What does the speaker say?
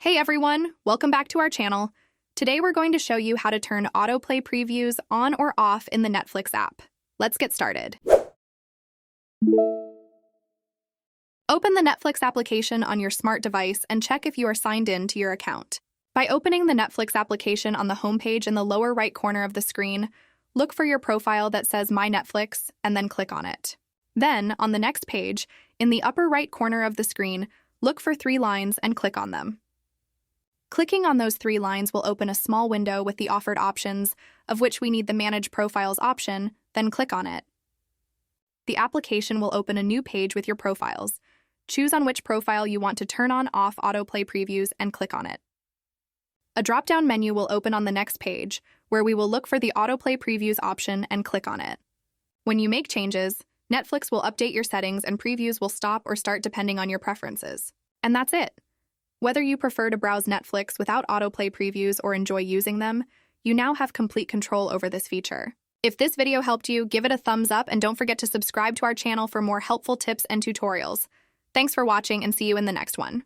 Hey everyone, welcome back to our channel. Today we're going to show you how to turn autoplay previews on or off in the Netflix app. Let's get started. Open the Netflix application on your smart device and check if you are signed in to your account. By opening the Netflix application on the homepage in the lower right corner of the screen, look for your profile that says My Netflix and then click on it. Then, on the next page, in the upper right corner of the screen, look for 3 lines and click on them. Clicking on those 3 lines will open a small window with the offered options, of which we need the Manage Profiles option, then click on it. The application will open a new page with your profiles. Choose on which profile you want to turn on/off autoplay previews and click on it. A drop-down menu will open on the next page, where we will look for the autoplay previews option and click on it. When you make changes, Netflix will update your settings and previews will stop or start depending on your preferences. And that's it. Whether you prefer to browse Netflix without autoplay previews or enjoy using them, you now have complete control over this feature. If this video helped you, give it a thumbs up and don't forget to subscribe to our channel for more helpful tips and tutorials. Thanks for watching and see you in the next one.